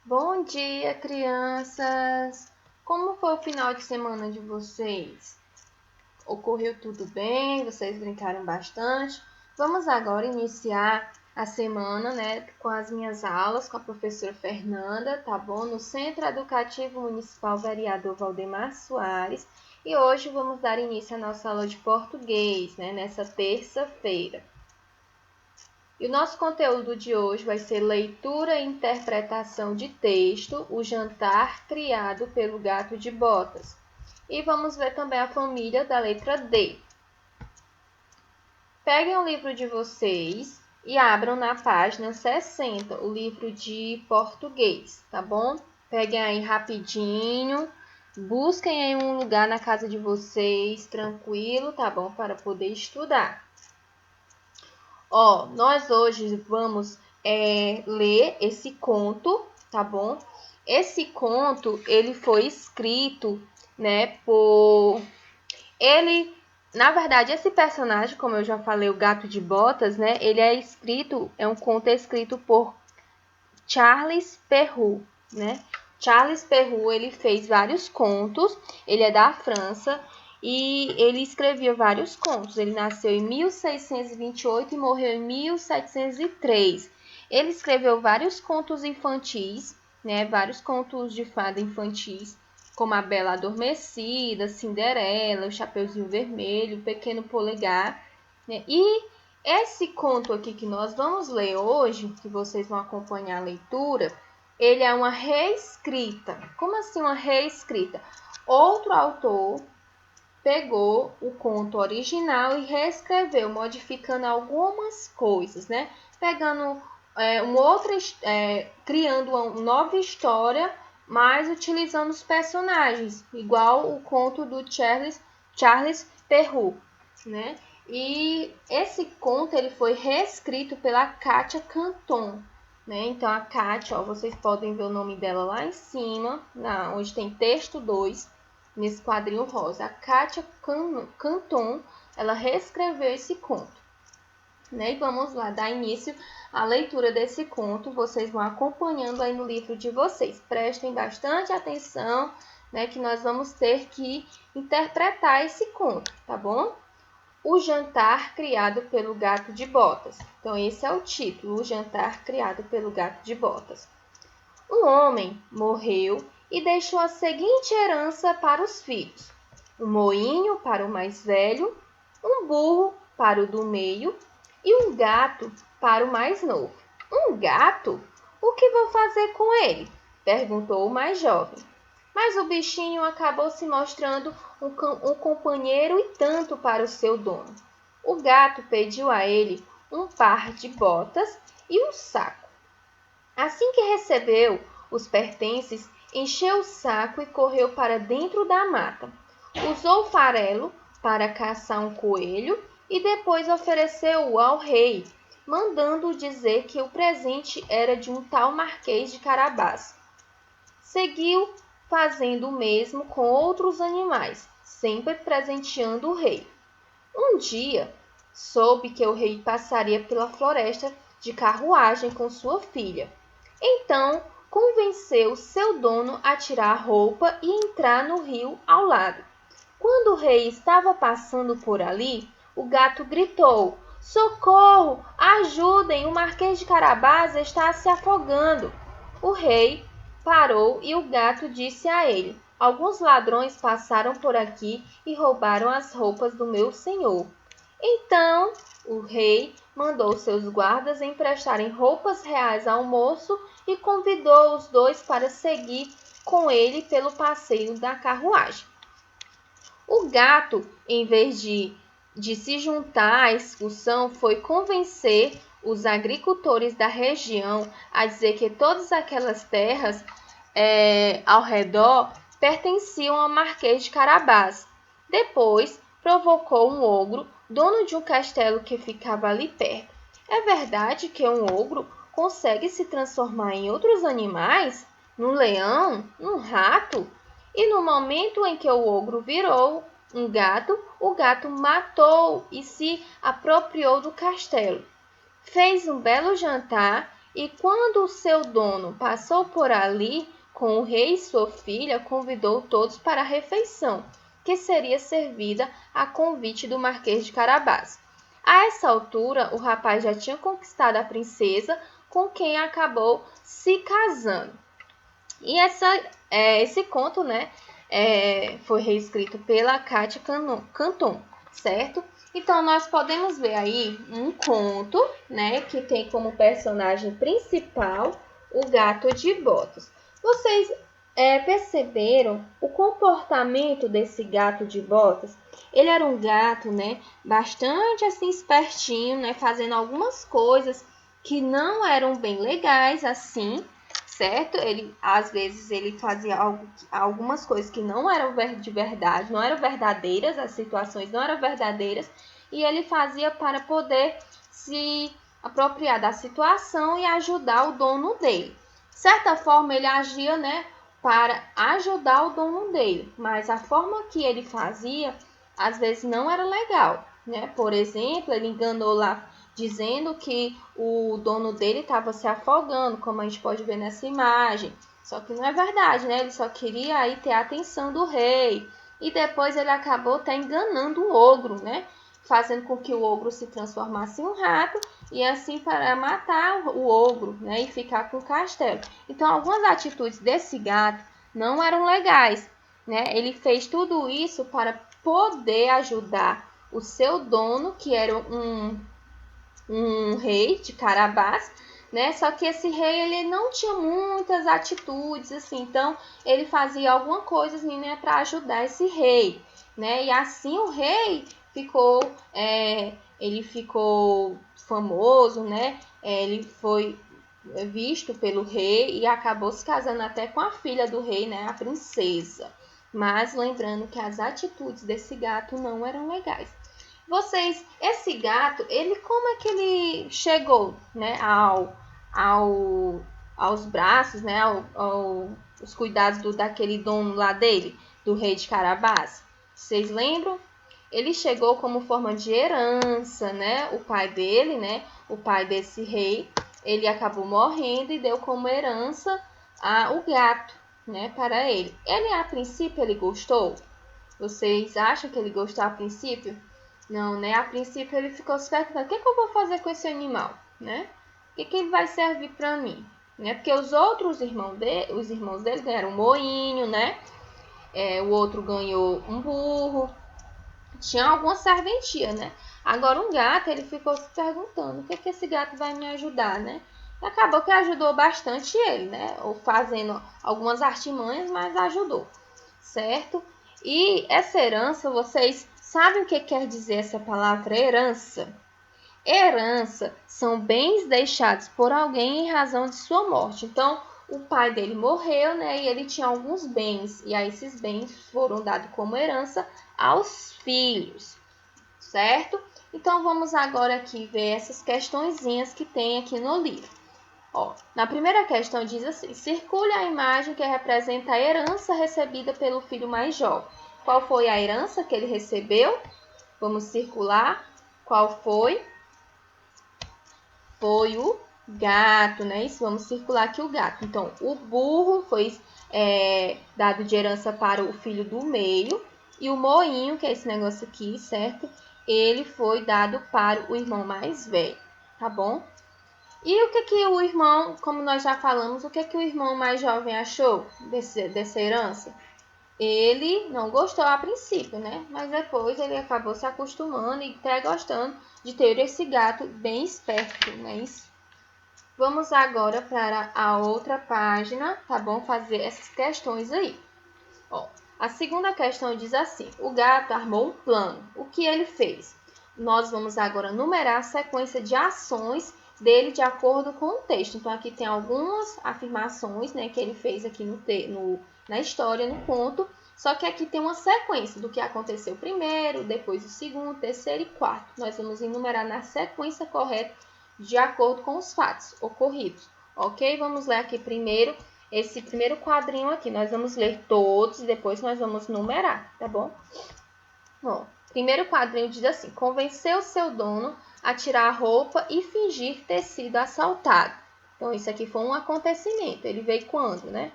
Bom dia, crianças! Como foi o final de semana de vocês? Ocorreu tudo bem? Vocês brincaram bastante? Vamos agora iniciar a semana, com as minhas aulas com a professora Fernanda, tá bom? No Centro Educativo Municipal Vereador Valdemar Soares. E hoje vamos dar início à nossa aula de português, nessa terça-feira. E o nosso conteúdo de hoje vai ser leitura e interpretação de texto, o jantar criado pelo gato de botas. E vamos ver também a família da letra D. Peguem o livro de vocês e abram na página 60, o livro de português, tá bom? Peguem aí rapidinho, busquem aí um lugar na casa de vocês, tranquilo, tá bom? Para poder estudar. Nós hoje vamos ler esse conto, tá bom? Esse conto, ele foi escrito, na verdade, esse personagem, como eu já falei, o Gato de Botas, ele é um conto escrito por Charles Perrault, Charles Perrault, ele fez vários contos, ele é da França, e ele escrevia vários contos. Ele nasceu em 1628 e morreu em 1703. Ele escreveu vários contos infantis, vários contos de fada infantis, como A Bela Adormecida, Cinderela, O Chapeuzinho Vermelho, O Pequeno Polegar. E esse conto aqui que nós vamos ler hoje, que vocês vão acompanhar a leitura, ele é uma reescrita. Como assim uma reescrita? Outro autor pegou o conto original e reescreveu, modificando algumas coisas, Pegando criando uma nova história, mas utilizando os personagens, igual o conto do Charles Perrault, E esse conto ele foi reescrito pela Kátia Canton, Então a Kátia, vocês podem ver o nome dela lá em cima, onde tem texto 2, nesse quadrinho rosa. A Kátia Canton, ela reescreveu esse conto. E vamos lá dar início à leitura desse conto. Vocês vão acompanhando aí no livro de vocês. Prestem bastante atenção, que nós vamos ter que interpretar esse conto, tá bom? O jantar criado pelo gato de botas. Então, esse é o título, O jantar criado pelo gato de botas. Um homem morreu e deixou a seguinte herança para os filhos: um moinho para o mais velho, um burro para o do meio e um gato para o mais novo. Um gato? O que vou fazer com ele? Perguntou o mais jovem. Mas o bichinho acabou se mostrando um companheiro e tanto para o seu dono. O gato pediu a ele um par de botas e um saco. Assim que recebeu os pertences, encheu o saco e correu para dentro da mata. Usou o farelo para caçar um coelho e depois ofereceu-o ao rei, mandando dizer que o presente era de um tal Marquês de Carabás. Seguiu fazendo o mesmo com outros animais, sempre presenteando o rei. Um dia, soube que o rei passaria pela floresta de carruagem com sua filha. Então, convenceu seu dono a tirar a roupa e entrar no rio ao lado. Quando o rei estava passando por ali, o gato gritou: "Socorro! Ajudem! O Marquês de Carabás está se afogando!" O rei parou e o gato disse a ele: "Alguns ladrões passaram por aqui e roubaram as roupas do meu senhor." Então o rei mandou seus guardas emprestarem roupas reais ao moço e convidou os dois para seguir com ele pelo passeio da carruagem. O gato, em vez de se juntar à excursão, foi convencer os agricultores da região a dizer que todas aquelas terras ao redor pertenciam ao Marquês de Carabás. Depois, provocou um ogro, dono de um castelo que ficava ali perto. É verdade que um ogro consegue se transformar em outros animais? Num leão? Num rato? E no momento em que o ogro virou um gato, o gato matou e se apropriou do castelo. Fez um belo jantar E quando o seu dono passou por ali com o rei e sua filha, convidou todos para a refeição, que seria servida a convite do Marquês de Carabás. A essa altura, o rapaz já tinha conquistado a princesa, com quem acabou se casando. E esse conto, né, foi reescrito pela Kátia Canton, certo? Então, nós podemos ver aí um conto, né, que tem como personagem principal o gato de botas. Vocês perceberam o comportamento desse gato de botas? Ele era um gato, né, bastante assim espertinho, né, fazendo algumas coisas que não eram bem legais assim, certo? Às vezes ele fazia algumas coisas que não eram de verdade, não eram verdadeiras, as situações não eram verdadeiras, e ele fazia para poder se apropriar da situação e ajudar o dono dele. De certa forma, ele agia, né, para ajudar o dono dele, mas a forma que ele fazia, às vezes não era legal, né? Por exemplo, ele enganou lá dizendo que o dono dele estava se afogando, como a gente pode ver nessa imagem. Só que não é verdade, né? Ele só queria aí ter a atenção do rei. E depois ele acabou até enganando o ogro, né? Fazendo com que o ogro se transformasse em um rato e assim para matar o ogro, né? E ficar com o castelo. Então, algumas atitudes desse gato não eram legais, né? Ele fez tudo isso para poder ajudar o seu dono, que era um rei de Carabás, né? Só que esse rei ele não tinha muitas atitudes assim, então ele fazia alguma coisa assim, né, para ajudar esse rei, né? E assim o rei ficou, ele ficou famoso, né? Ele foi visto pelo rei e acabou se casando até com a filha do rei, né, a princesa. Mas lembrando que as atitudes desse gato não eram legais. Esse gato, ele como é que ele chegou, né, aos braços, né, os cuidados daquele dono lá dele, do rei de Carabás? Vocês lembram? Ele chegou como forma de herança, né? O pai dele, né? O pai desse rei, ele acabou morrendo e deu como herança o gato, né? Para ele. Ele a princípio ele gostou? Vocês acham que ele gostou a princípio? Não, né? A princípio ele ficou se perguntando: o que eu vou fazer com esse animal, né? O que ele vai servir para mim, né? Porque os outros os irmãos dele ganharam um moinho, né? O outro ganhou um burro. Tinha alguma serventia, né? Agora um gato, ele ficou se perguntando: o que esse gato vai me ajudar, né? E acabou que ajudou bastante ele, né? Ou fazendo algumas artimanhas, mas ajudou, certo? E essa herança, vocês sabem o que quer dizer essa palavra herança? Herança são bens deixados por alguém em razão de sua morte. Então, o pai dele morreu, né? E ele tinha alguns bens. E aí esses bens foram dados como herança aos filhos, certo? Então, vamos agora aqui ver essas questõezinhas que tem aqui no livro. Ó, na primeira questão diz assim: circule a imagem que representa a herança recebida pelo filho mais jovem. Qual foi a herança que ele recebeu? Vamos circular. Qual foi? Foi o gato, né? Isso, vamos circular aqui o gato. Então, o burro foi dado de herança para o filho do meio. E o moinho, que é esse negócio aqui, certo? Ele foi dado para o irmão mais velho, tá bom? E o que o irmão, como nós já falamos, o que o irmão mais jovem achou dessa herança? Ele não gostou a princípio, né? Mas depois ele acabou se acostumando e até gostando de ter esse gato bem esperto, né? Vamos agora para a outra página, tá bom? Fazer essas questões aí. Ó, a segunda questão diz assim: o gato armou um plano. O que ele fez? Nós vamos agora numerar a sequência de ações dele de acordo com o texto. Então, aqui tem algumas afirmações, né, que ele fez aqui na história, no conto. Só que aqui tem uma sequência do que aconteceu primeiro, depois o segundo, terceiro e quarto. Nós vamos enumerar na sequência correta de acordo com os fatos ocorridos. Ok? Vamos ler aqui primeiro esse primeiro quadrinho aqui. Nós vamos ler todos e depois nós vamos numerar, tá bom? Bom, primeiro quadrinho diz assim: convenceu seu dono a tirar a roupa e fingir ter sido assaltado. Então, isso aqui foi um acontecimento. Ele veio quando, né?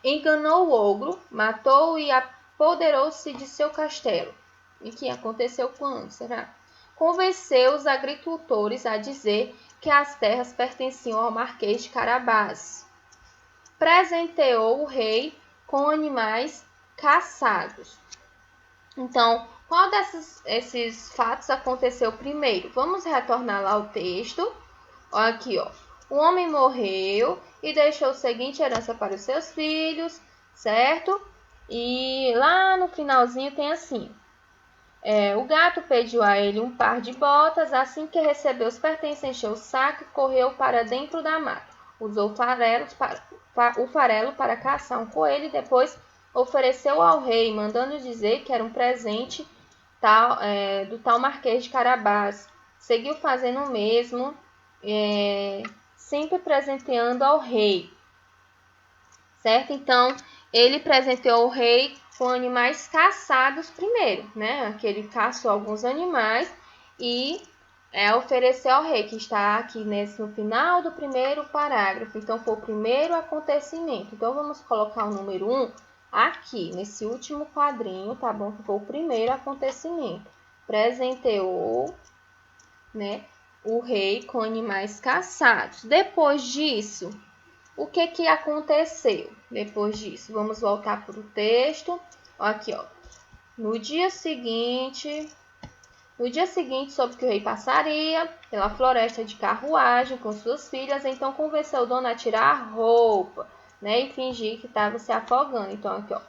Enganou o ogro, matou e apoderou-se de seu castelo. E que aconteceu quando, será? Convenceu os agricultores a dizer que as terras pertenciam ao Marquês de Carabás. Presenteou o rei com animais caçados. Então, qual desses fatos aconteceu primeiro? Vamos retornar lá ao texto. Aqui, ó. O homem morreu e deixou a seguinte herança para os seus filhos, certo? E lá no finalzinho tem assim. O gato pediu a ele um par de botas, assim que recebeu os pertences, encheu o saco e correu para dentro da mata. Usou o farelo para caçar um coelho e depois ofereceu ao rei, mandando dizer que era um presente do tal Marquês de Carabás. Seguiu fazendo o mesmo, sempre presenteando ao rei, certo? Então, ele presenteou o rei com animais caçados primeiro, né? Aqui ele caçou alguns animais e ofereceu ao rei, que está aqui no final do primeiro parágrafo. Então, foi o primeiro acontecimento. Então, vamos colocar o número 1 aqui, nesse último quadrinho, tá bom? Que foi o primeiro acontecimento. Presenteou, né, o rei com animais caçados. Depois disso, o que aconteceu depois disso? Vamos voltar para o texto. Aqui, ó. No dia seguinte, soube que o rei passaria pela floresta de carruagem com suas filhas, então convenceu o dono a tirar a roupa, né, e fingir que estava se afogando. Então, aqui, ó,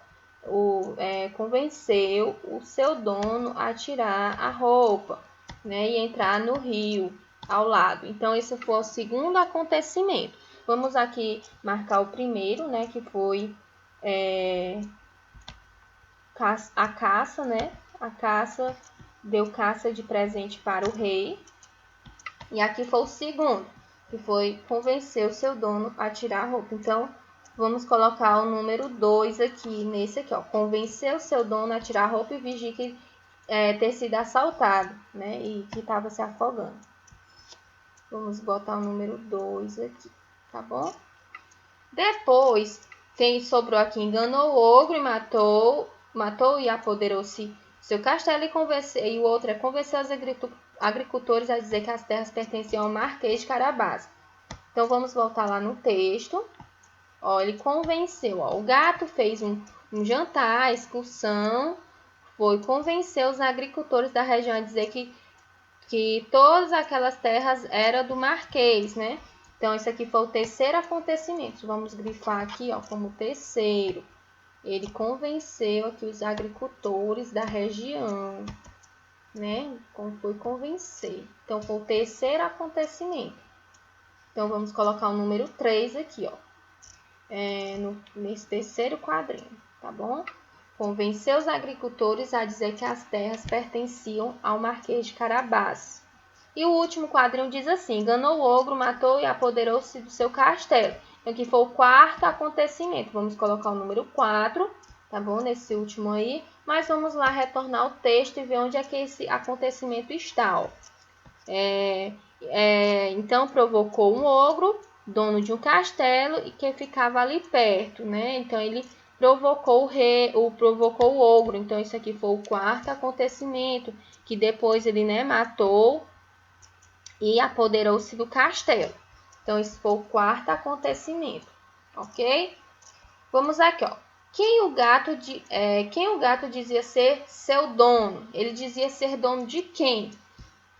convenceu o seu dono a tirar a roupa, né, e entrar no rio ao lado. Então, esse foi o segundo acontecimento. Vamos aqui marcar o primeiro, né, que foi a caça, né? A caça, deu caça de presente para o rei. E aqui foi o segundo, que foi convencer o seu dono a tirar a roupa. Então, vamos colocar o número 2 aqui, nesse aqui, ó. Convencer o seu dono a tirar a roupa e fingir que ter sido assaltado, né? E que estava se afogando. Vamos botar o número 2 aqui, tá bom? Depois, quem sobrou aqui enganou o ogro e matou e apoderou-se do seu castelo e o outro convenceu os agricultores a dizer que as terras pertenciam ao Marquês de Carabás. Então, vamos voltar lá no texto. Ó, ele convenceu. Ó, o gato fez um jantar, excursão, foi convencer os agricultores da região a dizer que todas aquelas terras eram do Marquês, né? Então, esse aqui foi o terceiro acontecimento. Vamos grifar aqui, ó, como terceiro. Ele convenceu aqui os agricultores da região, né? Como foi convencer. Então, foi o terceiro acontecimento. Então, vamos colocar o número 3 aqui, ó. Nesse terceiro quadrinho, tá bom? Convenceu os agricultores a dizer que as terras pertenciam ao Marquês de Carabás. E o último quadrinho diz assim: enganou o ogro, matou e apoderou-se do seu castelo. Então, aqui foi o quarto acontecimento. Vamos colocar o número 4, tá bom? Nesse último aí. Mas vamos lá retornar ao texto e ver onde é que esse acontecimento está, ó. Então, provocou um ogro, dono de um castelo, e que ficava ali perto, né? Então, ele provocou o ogro. Então, isso aqui foi o quarto acontecimento, que depois ele, né, matou e apoderou-se do castelo. Então, esse foi o quarto acontecimento, ok? Vamos aqui, ó. Quem o gato dizia ser seu dono? Ele dizia ser dono de quem?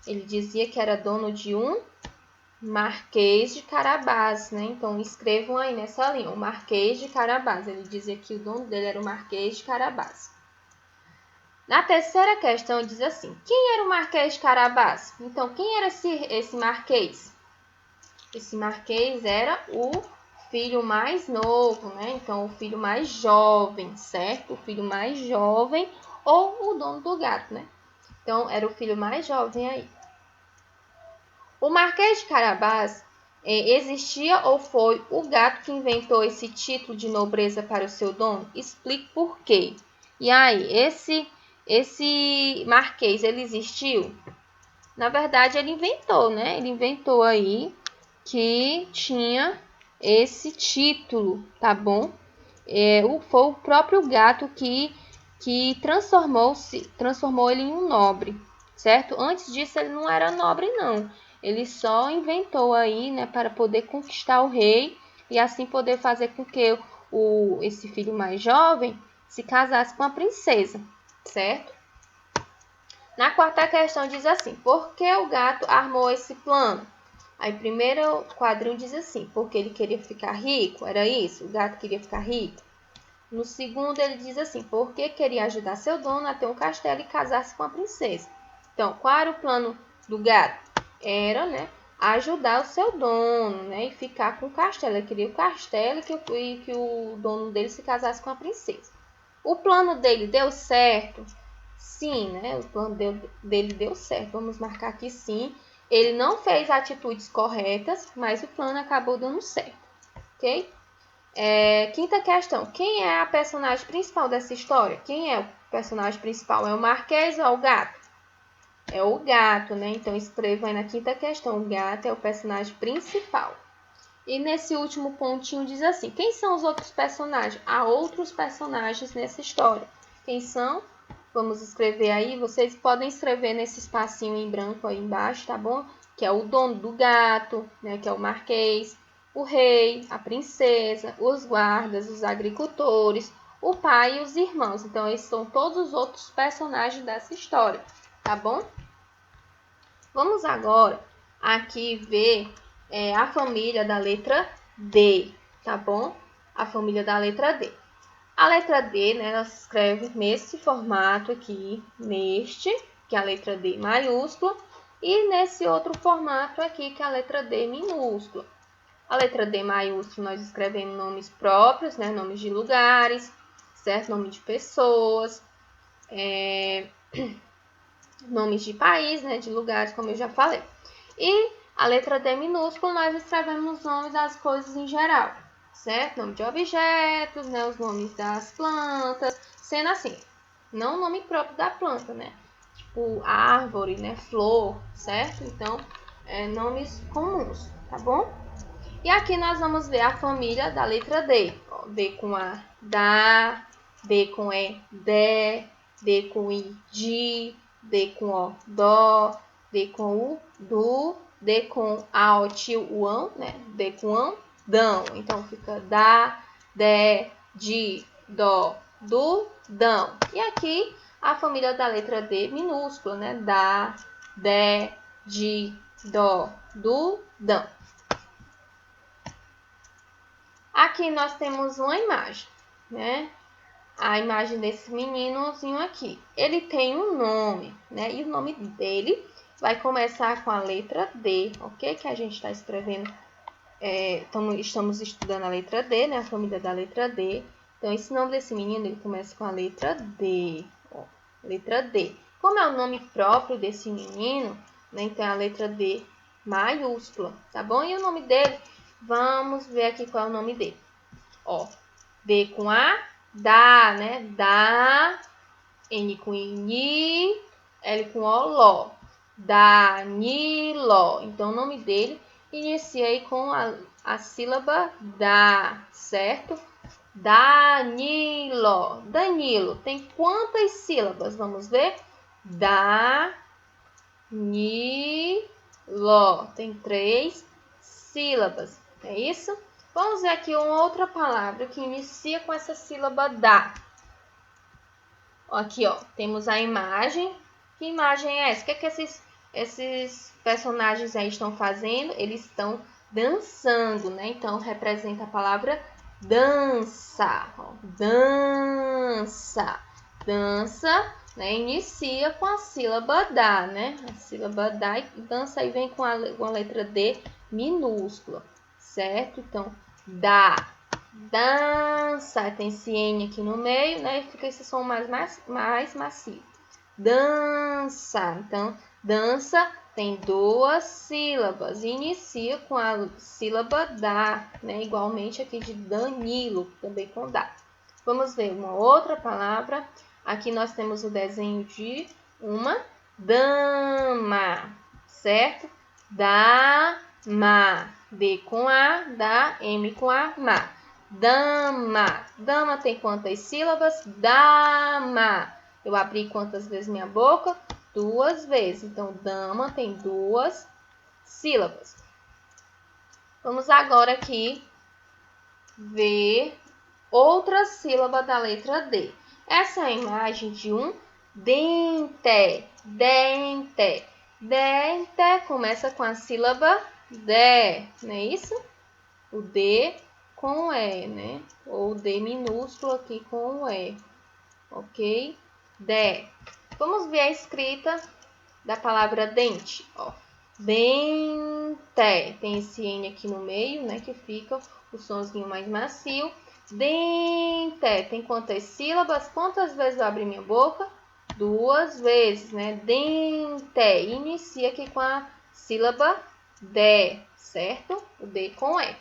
Ele dizia que era dono de um Marquês de Carabás, né? Então, escrevam aí nessa linha, o Marquês de Carabás. Ele dizia que o dono dele era o Marquês de Carabás. Na terceira questão, diz assim: quem era o Marquês de Carabás? Então, quem era esse Marquês? Esse Marquês era o filho mais novo, né? Então, o filho mais jovem, certo? O filho mais jovem ou o dono do gato, né? Então, era o filho mais jovem aí. O Marquês de Carabás existia ou foi o gato que inventou esse título de nobreza para o seu dono? Explique por quê. E aí, esse Marquês, ele existiu? Na verdade, ele inventou, né? Ele inventou aí que tinha esse título, tá bom? Foi o próprio gato que transformou ele em um nobre, certo? Antes disso ele não era nobre, não. Ele só inventou aí, né, para poder conquistar o rei e assim poder fazer com que esse filho mais jovem se casasse com a princesa, certo? Na quarta questão diz assim: por que o gato armou esse plano? Aí primeiro quadrinho diz assim: porque ele queria ficar rico, era isso? O gato queria ficar rico. No segundo ele diz assim: porque queria ajudar seu dono a ter um castelo e casar-se com a princesa. Então, qual era o plano do gato? Era, né, ajudar o seu dono, né, e ficar com o castelo. Ele queria o castelo e que o dono dele se casasse com a princesa. O plano dele deu certo? Sim, né? O plano dele deu certo. Vamos marcar aqui sim. Ele não fez atitudes corretas, mas o plano acabou dando certo, ok? Quinta questão. Quem é a personagem principal dessa história? Quem é o personagem principal? É o Marquês ou é o gato? É o gato, né? Então, escreva aí na quinta questão. O gato é o personagem principal. E nesse último pontinho diz assim: quem são os outros personagens? Há outros personagens nessa história. Quem são? Vamos escrever aí. Vocês podem escrever nesse espacinho em branco aí embaixo, tá bom? Que é o dono do gato, né? Que é o Marquês, o rei, a princesa, os guardas, os agricultores, o pai e os irmãos. Então, esses são todos os outros personagens dessa história, tá bom? Vamos agora aqui ver a família da letra D, tá bom? A família da letra D. A letra D, né, ela se escreve nesse formato aqui, que é a letra D maiúscula, e nesse outro formato aqui, que é a letra D minúscula. A letra D maiúscula nós escrevemos nomes próprios, né, nomes de lugares, certo? Nome de pessoas, nomes de país, né, de lugares, como eu já falei. E a letra D minúscula nós escrevemos os nomes das coisas em geral, certo? Nome de objetos, né, os nomes das plantas, sendo assim, não o nome próprio da planta, né? Tipo árvore, né, flor, certo? Então, nomes comuns, tá bom? E aqui nós vamos ver a família da letra D. Ó, D com A, da, D com E, de, D com I, de, D com O, dó, D com U, do, D com A, O, tio, o, ão, né? D com ão, dão. Então fica da, de, de, dó, do, dão. E aqui a família da letra D minúscula, né? Da, de, dó, do, dão. Aqui nós temos uma imagem, né? A imagem desse meninozinho aqui. Ele tem um nome, né? E o nome dele vai começar com a letra D, ok? Que a gente está escrevendo, estamos estudando a letra D, né? A família da letra D. Então, esse nome desse menino, ele começa com a letra D, ó, letra D. Como é o nome próprio desse menino, né? Então, é a letra D maiúscula, tá bom? E o nome dele, vamos ver aqui qual é o nome dele. Ó, D com A, dá, né? Dá. N com I, L com O, Ló. Danilo. Então, o nome dele inicia aí com a sílaba da, certo? Danilo. Danilo. Tem quantas sílabas? Vamos ver. Danilo. Tem 3 sílabas. É isso? Vamos ver aqui uma outra palavra que inicia com essa sílaba da. Aqui, ó, temos a imagem. Que imagem é essa? O que é que esses personagens aí estão fazendo? Eles estão dançando, né? Então, representa a palavra dança. Ó, dança. Dança, né? Inicia com a sílaba da, né? A sílaba da e dança aí vem com a letra D minúscula, certo? Então, da. Dança, tem esse N aqui no meio, né? E fica esse som mais macio. Dança. Então, dança tem 2 sílabas. Inicia com a sílaba da, né? Igualmente aqui de Danilo, também com da. Vamos ver uma outra palavra. Aqui nós temos o desenho de uma dama, certo? Dama. D com A, dá, M com A, ma. Dama. Dama tem quantas sílabas? Dama. Eu abri quantas vezes minha boca? 2 vezes. Então, dama tem 2 sílabas. Vamos agora aqui ver outra sílaba da letra D. Essa é a imagem de um dente. Dente. Dente começa com a sílaba D, não é isso? O D com E, né? Ou o D minúsculo aqui com o E, ok? D. Vamos ver a escrita da palavra dente, ó. Dente. Tem esse N aqui no meio, né? Que fica o sonzinho mais macio. Dente. Tem quantas sílabas? Quantas vezes eu abri minha boca? 2 vezes, né? Dente. Inicia aqui com a sílaba D, certo? O D com E.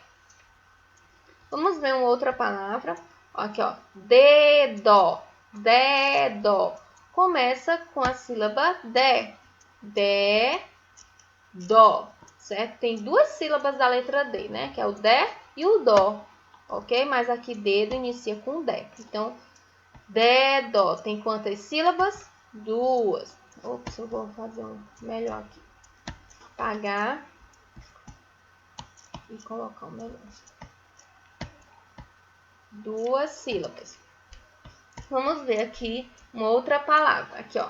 Vamos ver uma outra palavra. Aqui, ó. Dedo. Dedo. Começa com a sílaba D. Dó, certo? Tem 2 sílabas da letra D, né? Que é o Dé e o Dó, ok? Mas aqui dedo inicia com Dé. Então, dedo tem quantas sílabas? 2. Ops, eu vou fazer um melhor aqui. Apagar e colocar um melhor. 2 sílabas. Vamos ver aqui uma outra palavra. Aqui, ó.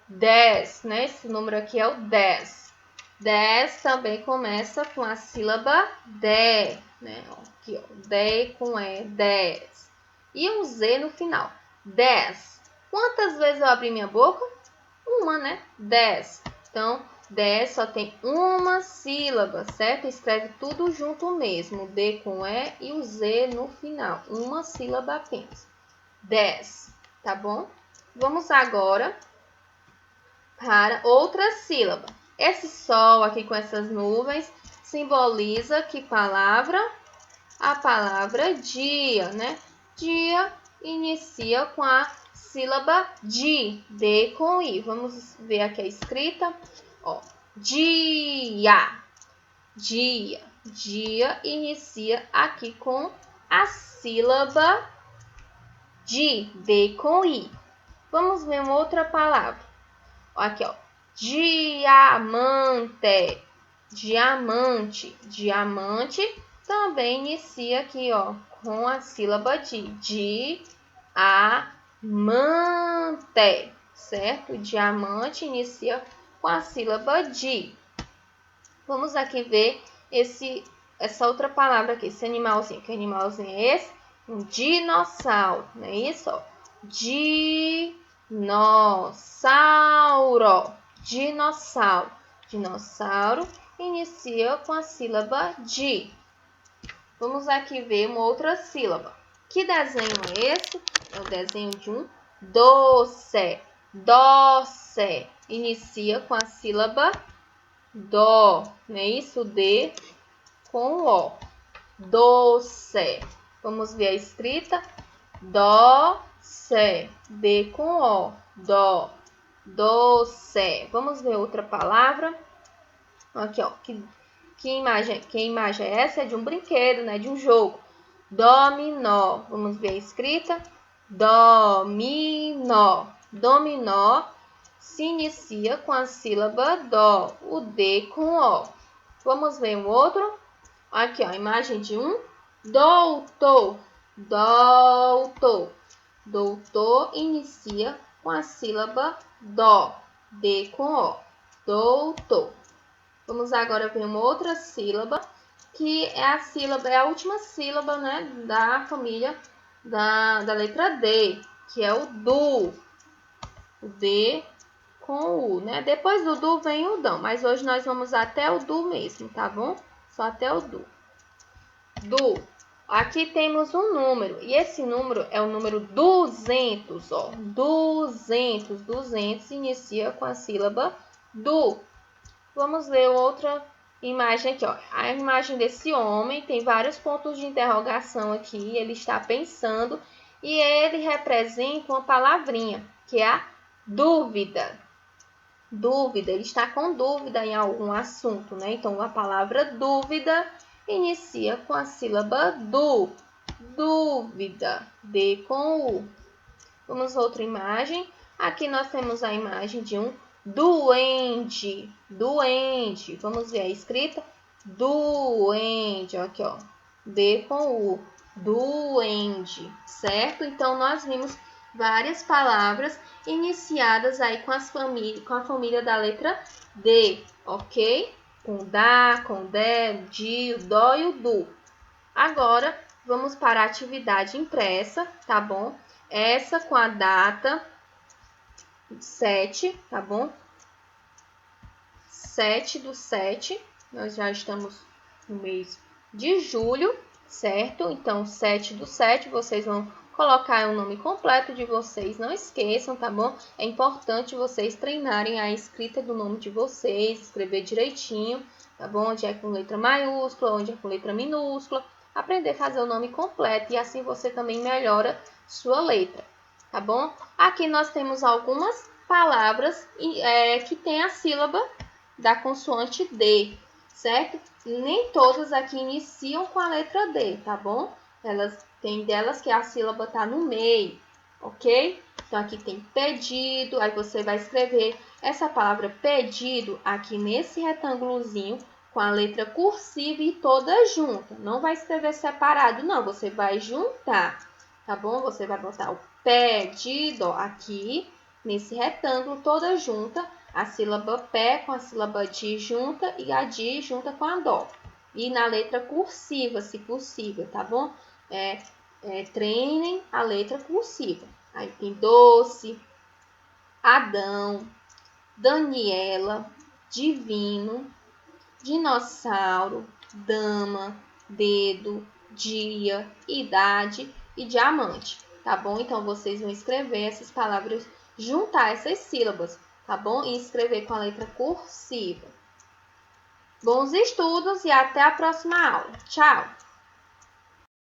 10, né? Esse número aqui é o 10. 10 também começa com a sílaba D, né? Aqui, ó. D com E, 10. E um Z no final. 10. Quantas vezes eu abri minha boca? Uma, né? 10. Então, 10 só tem uma sílaba, certo? Escreve tudo junto mesmo. D com E e o Z no final. Uma sílaba apenas. 10, tá bom? Vamos agora para outra sílaba. Esse sol aqui com essas nuvens simboliza que palavra? A palavra dia, né? Dia inicia com a sílaba di, D com I. Vamos ver aqui a escrita. Ó, dia, dia, dia inicia aqui com a sílaba di, D com I. Vamos ver uma outra palavra. Aqui, ó. Diamante. Diamante. Diamante também inicia aqui, ó, com a sílaba di. Diamante. Certo? Diamante inicia com a sílaba di. Vamos aqui ver essa outra palavra aqui, esse animalzinho. Que animalzinho é esse? Um dinossauro. Não é isso? Ó. Dinossauro. Dinossauro. Dinossauro inicia com a sílaba di. Vamos aqui ver uma outra sílaba. Que desenho é esse? É o desenho de um doce. Doce. Inicia com a sílaba dó. Não é isso? D com O. Doce. Vamos ver a escrita. Doce. D com O. Dó. Doce. Vamos ver outra palavra. Aqui, ó. Que imagem é essa? É de um brinquedo, né? De um jogo. Dominó. Vamos ver a escrita. Dominó. Dominó se inicia com a sílaba dó. O D com O. Vamos ver um outro. Aqui, ó. A imagem de um doutor. Doutor. Doutor inicia com a sílaba dó. D com O. Doutor. Vamos agora ver uma outra sílaba, que é a última sílaba, né, da família da letra D, que é o du. O D com o U, né? Depois do du vem o dão, mas hoje nós vamos até o du mesmo, tá bom? Só até o du. Du. Aqui temos um número, e esse número é o número 200, ó. 200, 200 inicia com a sílaba du. Vamos ver outra imagem aqui, ó. A imagem desse homem tem vários pontos de interrogação aqui. Ele está pensando e ele representa uma palavrinha, que é a dúvida. Dúvida, ele está com dúvida em algum assunto, né? Então, a palavra dúvida inicia com a sílaba du. Dúvida. D com U. Vamos a outra imagem. Aqui nós temos a imagem de um duende. Duende. Vamos ver a escrita. Duende. Aqui, ó. D com U. Duende. Certo? Então, nós vimos várias palavras iniciadas aí com a família da letra D. Ok? Com da, com de, o di, o dó e o du. Agora, vamos para a atividade impressa, tá bom? Essa com a data 7, tá bom? 7/7, nós já estamos no mês de julho, certo? Então, 7/7, vocês vão colocar o nome completo de vocês, não esqueçam, tá bom? É importante vocês treinarem a escrita do nome de vocês, escrever direitinho, tá bom? Onde é com letra maiúscula, onde é com letra minúscula, aprender a fazer o nome completo e assim você também melhora sua letra, tá bom? Aqui nós temos algumas palavras que tem a sílaba da consoante D, certo? Nem todas aqui iniciam com a letra D, tá bom? Tem delas que a sílaba tá no meio, ok? Então, aqui tem pedido, aí você vai escrever essa palavra pedido aqui nesse retângulozinho com a letra cursiva e toda junta. Não vai escrever separado, não, você vai juntar, tá bom? Você vai botar o pedido aqui nesse retângulo toda junta, a sílaba pé com a sílaba di junta e a di junta com a dó. E na letra cursiva, se possível, tá bom? Treinem a letra cursiva. Aí tem doce, Adão, Daniela, divino, dinossauro, dama, dedo, dia, idade e diamante, tá bom? Então, vocês vão escrever essas palavras, juntar essas sílabas, tá bom? E escrever com a letra cursiva. Bons estudos e até a próxima aula. Tchau!